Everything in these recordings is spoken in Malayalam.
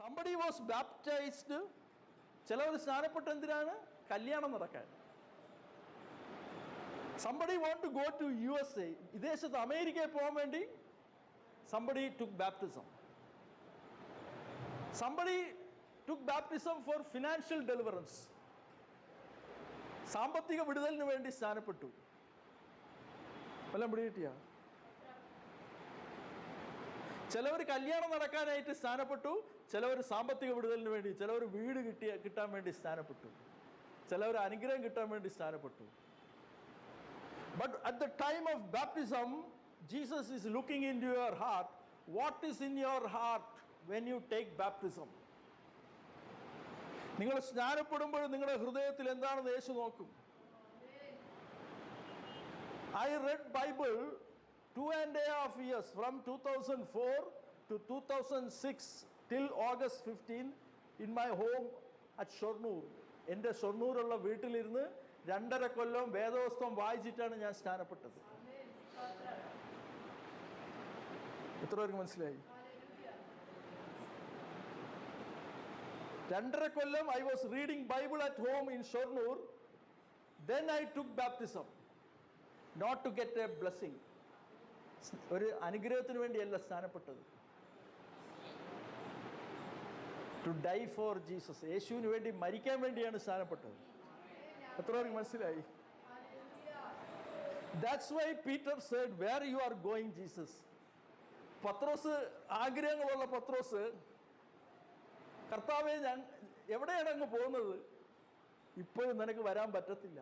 Somebody was baptized. ചിലവർ സ്നാനപ്പെട്ട എന്തിനാണ്? കല്യാണം നടക്കാൻ. Somebody want to go to USA. വിദേശത്ത് അമേരിക്കയിൽ പോകാൻ വേണ്ടി somebody took baptism. Somebody took baptism for financial deliverance. സാമ്പത്തിക വിടുതലിന് വേണ്ടി സ്നാനപ്പെട്ടു. വല്ലതും പിടികിട്ടിയ? ചിലവർ കല്യാണം നടക്കാനായിട്ട് സ്നാനപ്പെട്ടു, ചിലവർ സാമ്പത്തിക വിടുതലിന് വേണ്ടി, ചിലവർ വീട് കിട്ടാൻ വേണ്ടി സ്നാനപ്പെട്ടു, ചിലവർ അനുഗ്രഹം കിട്ടാൻ വേണ്ടി സ്നാനപ്പെട്ടു. But at the time of baptism, Jesus is looking into your heart. What is in your heart when you take baptism? നിങ്ങൾ സ്നാനപ്പെടുമ്പോൾ നിങ്ങളുടെ ഹൃദയത്തിൽ എന്താണെന്ന് യേശു നോക്കും. I read Bible 2.5 years from 2004 to 2006 till August 15 in my home at Shornoor. എൻ്റെ ഷൊർണൂരുള്ള വീട്ടിലിരുന്ന് 2.5 കൊല്ലം വേദപുസ്തകം വായിച്ചിട്ടാണ് ഞാൻ സ്നാനപ്പെട്ടത്. എത്ര പേർക്ക് മനസ്സിലായി? 2.5 കൊല്ലം I was reading Bible at home in Shornoor. Then I took baptism, not to get a blessing. ഒരു അനുഗ്രഹത്തിന് വേണ്ടിയല്ല സ്നാനപ്പെട്ടത്. To die for Jesus. യേശുവിന് വേണ്ടി മരിക്കാൻ വേണ്ടിയാണ് സ്നാനപ്പെട്ടത്. എത്ര പേർക്ക് മനസ്സിലായി? That's why Peter said, where you are going, Jesus? പത്രോസ്, ആഗ്രഹങ്ങളുള്ള പത്രോസ്, കർത്താവേ ഞാൻ എവിടെയാണ് അങ്ങ് പോകുന്നത്? ഇപ്പോഴും നിനക്ക് വരാൻ പറ്റത്തില്ല.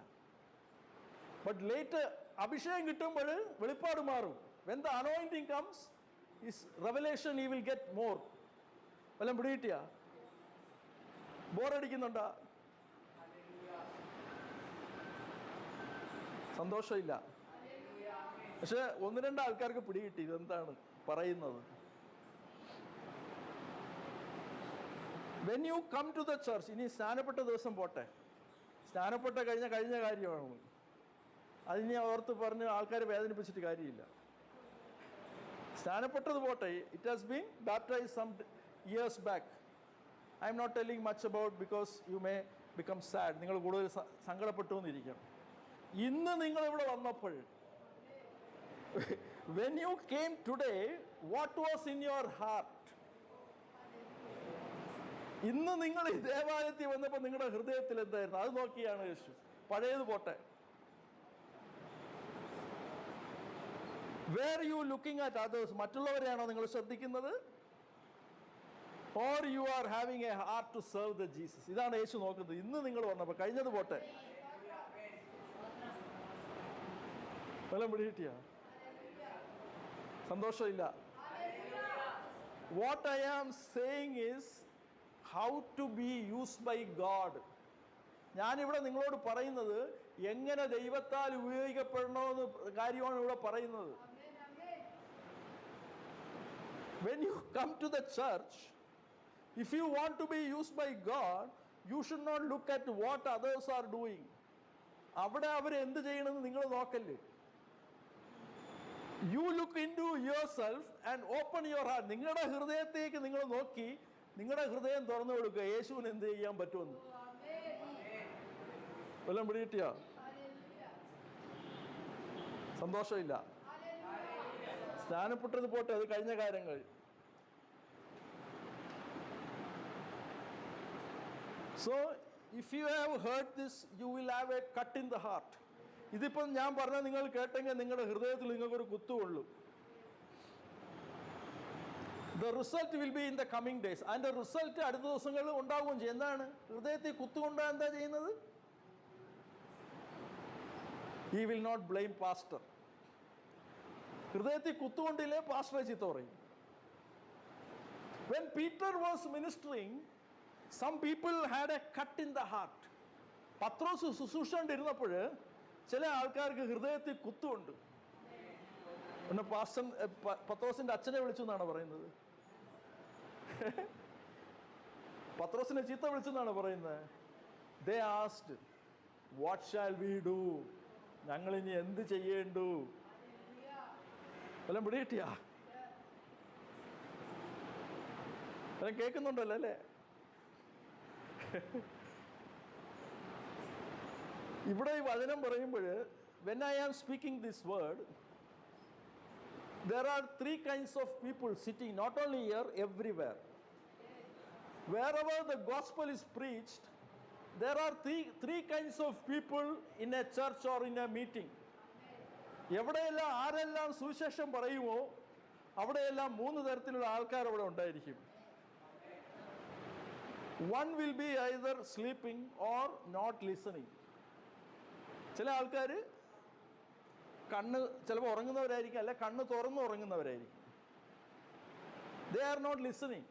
ബട്ട് ലേറ്റ് അഭിഷേകം കിട്ടുമ്പോൾ വെളിപ്പാട് മാറും. When the anointing comes, his revelation he will get more. വല്ലതും പിടികിട്ടിയ? ബോറടിക്കുന്നുണ്ടാ? സന്തോഷമില്ല. പക്ഷെ 1-2 ആൾക്കാർക്ക് പിടികിട്ടി ഇതെന്താണ് പറയുന്നത്. When you come to the church, ഇനി സ്നാനപ്പെട്ട ദിവസം പോട്ടെ, സ്നാനപ്പെട്ട കഴിഞ്ഞ കാര്യമാണ്. അതിനെ ഓർത്ത് പറഞ്ഞ് ആൾക്കാരെ വേദനിപ്പിച്ചിട്ട് കാര്യമില്ല. സ്നാനപ്പെട്ടത് പോട്ടെ. It has been baptised some years back. I am not telling much about because you may become sad. നിങ്ങൾ കൂടുതൽ സങ്കടപ്പെട്ടു എന്നിരിക്കണം. ഇന്ന് നിങ്ങളിവിടെ വന്നപ്പോൾ, when you came today, what was in your heart? ഇന്ന് നിങ്ങൾ ഈ ദേവാലയത്തിൽ വന്നപ്പോൾ നിങ്ങളുടെ ഹൃദയത്തിൽ എന്തായിരുന്നു? അത് നോക്കിയാണ് യേശു. പഴയത് പോട്ടെ. Where you looking at others? മറ്റുള്ളവരെയാണോ നിങ്ങൾ ശ്രദ്ധിക്കുന്നത്? Or you are having a heart to serve the Jesus? ഇതാണ് യേശു നോക്കുന്നത്. ഇന്ന് നിങ്ങൾ വന്നപ്പോൾ, കഴിഞ്ഞത് പോട്ടെ. വല്ലതും പിടികിട്ടിയ? സന്തോഷമില്ല. What I am saying is how to be used by God. ഞാനിവിടെ നിങ്ങളോട് പറയുന്നത് എങ്ങനെ ദൈവത്താൽ ഉപയോഗിക്കപ്പെടണമെന്ന് കാര്യമാണ് ഇവിടെ പറയുന്നത്. When you come to the church, if you want to be used by God, you should not look at what others are doing. അവിടെ അവർ എന്ത് ചെയ്യണമെന്ന് നിങ്ങൾ നോക്കല്ലേ. You look into yourself and open your heart. നിങ്ങളുടെ ഹൃദയത്തേക്ക് നിങ്ങൾ നോക്കി നിങ്ങളുടെ ഹൃദയം തുറന്നു കൊടുക്കുക. യേശുവിന് എന്ത് ചെയ്യാൻ പറ്റുമെന്ന്. വല്ലതും പിടികിട്ടിയോ? സന്തോഷമില്ല. സ്നാനപ്പെട്ടത് പോട്ടെ, അത് കഴിഞ്ഞ കാര്യങ്ങൾ. So if you have heard this, you will have a cut in the heart. ഇതിപ്പം ഞാൻ പറഞ്ഞാൽ നിങ്ങൾ കേട്ടെങ്കിൽ നിങ്ങളുടെ ഹൃദയത്തിൽ നിങ്ങൾക്കൊരു കുത്തുകൊള്ളു. The result will be in the coming days. അതിൻ്റെ റിസൾട്ട് അടുത്ത ദിവസങ്ങളിൽ ഉണ്ടാവുകയും ചെയ്യും. എന്താണ്? ഹൃദയത്തിൽ കുത്തുകൊണ്ടാണ് എന്താ ചെയ്യുന്നത്? He will not blame pastor. ഹൃദയത്തിൽ കുത്തുകൊണ്ടില്ലേ പാസ്റ്ററെ ചീത്ത പറയും. When Peter was ministering, some people had a cut in the heart. പത്രോസ് ശുശ്രൂഷിച്ചുകൊണ്ടിരുന്നപ്പോൾ ചില ആൾക്കാർക്ക് ഹൃദയത്തിൽ കുത്തുണ്ട്. പിന്നെ പാസ്റ്റർ പത്രോസിന്റെ അച്ഛനെ വിളിച്ചു എന്നാണ് പറയുന്നത്. പത്രോസിനെ ചീത്ത വിളിച്ചു എന്നാണ് പറയുന്നത്. They asked, what shall we do? ഞങ്ങളിനി എന്ത് ചെയ്യേണ്ടു? വല്ലതും പിടികിട്ടിയാ? അത് കേൾക്കുന്നുണ്ടല്ലോ അല്ലേ? ഇവിടെ ഈ വചനം പറയുമ്പോൾ, when I am speaking this word, there are three kinds of people sitting, not only here, everywhere. Wherever the gospel is preached, there are three kinds of people in a church or in a meeting. എവിടെയെല്ലാം ആരെല്ലാം സുവിശേഷം പറയുമോ അവിടെയെല്ലാം മൂന്ന് തരത്തിലുള്ള ആൾക്കാർ അവിടെ ഉണ്ടായിരിക്കും. One will be either sleeping or not listening. ചില ആൾക്കാർ കണ്ണ് ചിലപ്പോൾ ഉറങ്ങുന്നവരായിരിക്കും, അല്ല കണ്ണ് തുറന്ന് ഉറങ്ങുന്നവരായിരിക്കും. They are not listening.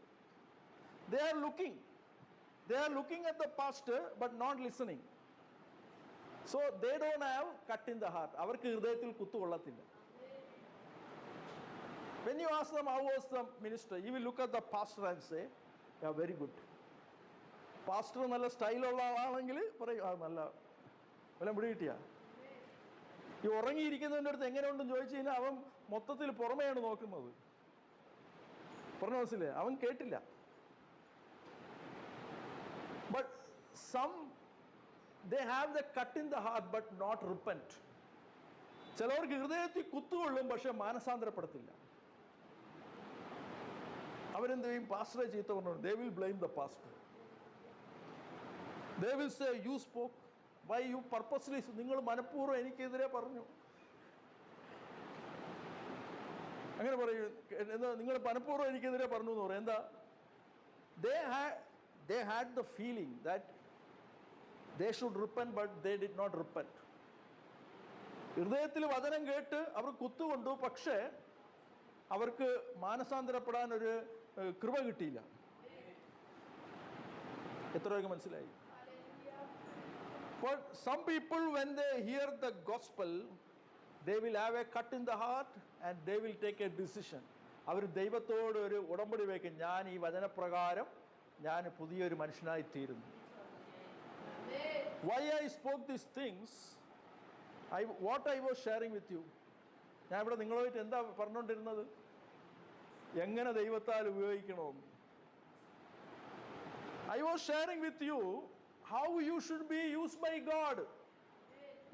They are looking at the pastor but not listening. So they don't have cut in the heart. അവർക്ക് ഹൃദയത്തിൽ കുത്തുകൊള്ളത്തില്ല. When you ask them how was the minister, you will look at the pastor and say, yeah, very good. Pastor നല്ല സ്റ്റൈലുള്ള ആളാണെങ്കിൽ പറയും, ആ നല്ല വല്ലതും പിടി കിട്ടിയ. ഈ ഉറങ്ങിയിരിക്കുന്നതിൻ്റെ അടുത്ത് എങ്ങനെയുണ്ടെന്ന് ചോദിച്ചു കഴിഞ്ഞാൽ അവൻ മൊത്തത്തിൽ പുറമെയാണ് നോക്കുന്നത്. പറഞ്ഞ മനസ്സിലെ അവൻ കേട്ടില്ല. But some, they have the cut in the heart but not repent. ചിലവർക്ക് ഹൃദയത്തിൽ കുത്തുകൊള്ളും പക്ഷെ മാനസാന്തരപ്പെടത്തില്ല. അവരെന്ത് ചെയ്യും? പാസ്റ്ററെ ചീത്ത പറഞ്ഞു. They will blame the pastor. They will say, you spoke, why you purposely, നിങ്ങൾ മനഃപൂർവ്വം എനിക്കെതിരെ പറഞ്ഞു. അങ്ങനെ പറയും. എന്താ നിങ്ങൾ മനഃപൂർവ്വം എനിക്കെതിരെ പറഞ്ഞു എന്ന് പറയും. എന്താ? They had the feeling that they should repent but they did not repent. ഹൃദയത്തിൽ വചനം കേട്ട് അവർ കുത്തുകൊണ്ടു, പക്ഷേ അവർക്ക് മാനസാന്തരപ്പെടാൻ ഒരു കൃപ കിട്ടിയില്ല. എത്ര പേർക്ക് മനസ്സിലായി? But some people, when they hear the gospel, they will have a cut in the heart and they will take a decision. അവർ ദൈവത്തോട് ഒരു ഉടമ്പടി വയ്ക്കും, ഞാൻ ഈ വചനപ്രകാരം ഞാൻ പുതിയൊരു മനുഷ്യനായി തീരുന്നു. Why I spoke these things, what I was sharing with you, ഞാൻ ഇവിടെ നിങ്ങളുമായിട്ട് എന്താ പറഞ്ഞുകൊണ്ടിരുന്നത്? എങ്ങനെ ദൈവത്താൽ ഉപയോഗിക്കണമെന്ന്. I was sharing with you how you should be used by God.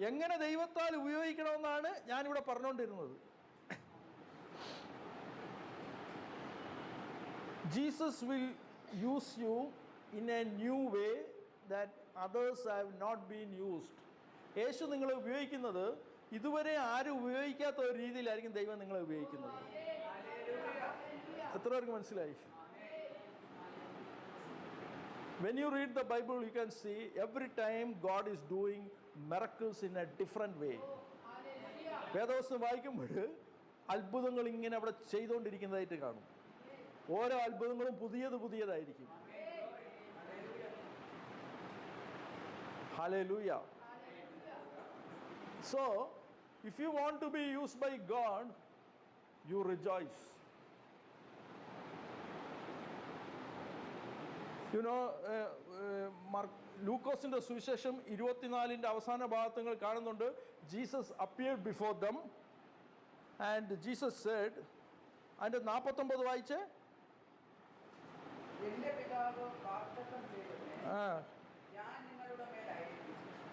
എങ്ങനെ ദൈവത്താൽ ഉപയോഗിക്കണമെന്നാണ് ഞാനിവിടെ പറഞ്ഞുകൊണ്ടിരുന്നത്. Jesus will use you in a new way that others have not been used. യേശു നിങ്ങളെ ഉപയോഗിക്കുന്നത് ഇതുവരെ ആരും ഉപയോഗിക്കാത്ത ഒരു രീതിയിലായിരിക്കും ദൈവം നിങ്ങളെ ഉപയോഗിക്കുന്നത്. എത്ര പേർക്ക് മനസ്സിലായി? When you read the Bible, you can see every time God is doing miracles in a different way. വേദവസ്തം വായിക്കുമ്പോൾ അത്ഭുതങ്ങൾ ഇങ്ങനെ അവിടെ ചെയ്തുകൊണ്ടിരിക്കുന്നതായിട്ട് കാണും. ഓരോ അത്ഭുതങ്ങളും പുതിയതായിരിക്കും. Hallelujah. So, if you want to be used by God, you rejoice. You know, ലൂക്കോസിന്റെ സുവിശേഷം 24 അവസാന ഭാഗങ്ങൾ കാണുന്നുണ്ട്. Jesus appeared before them and Jesus said, അതിന്റെ 49 വായിച്ചേ.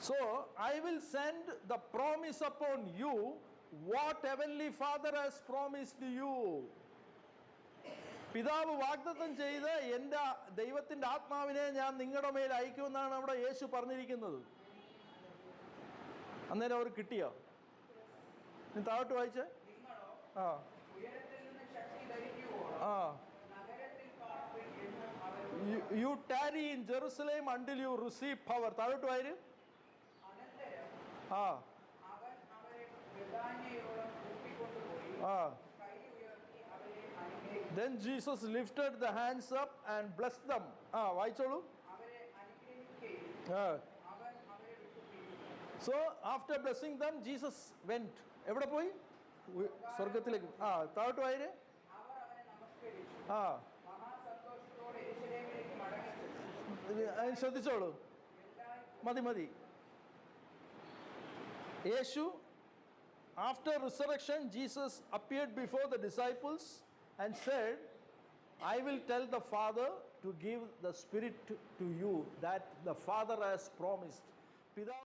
So I will send the promise upon you what heavenly Father has promised you. പിതാവ് വാഗ്ദത്തം ചെയ്ത് എൻ്റെ ദൈവത്തിൻ്റെ ആത്മാവിനെ ഞാൻ നിങ്ങളുടെ മേൽ അയക്കുമെന്നാണ് അവിടെ യേശു പറഞ്ഞിരിക്കുന്നത്. അന്നേരം അവർ കിട്ടിയോ? നീ താഴോട്ട് വായിച്ചേ. You tarry in Jerusalem until you receive power. താഴോട്ട് വായിര്. Then Jesus lifted the hands up and blessed them. വായിച്ചോളൂ. So after blessing them, Jesus went. എവിടെ പോയി? സ്വർഗത്തിലേക്ക്. താഴോട്ട് വായിര്. ശ്രദ്ധിച്ചോളൂ. മതി. യേശു, after resurrection, Jesus appeared before the disciples and said, I will tell the Father to give the Spirit to you that the Father has promised. പിതാവ്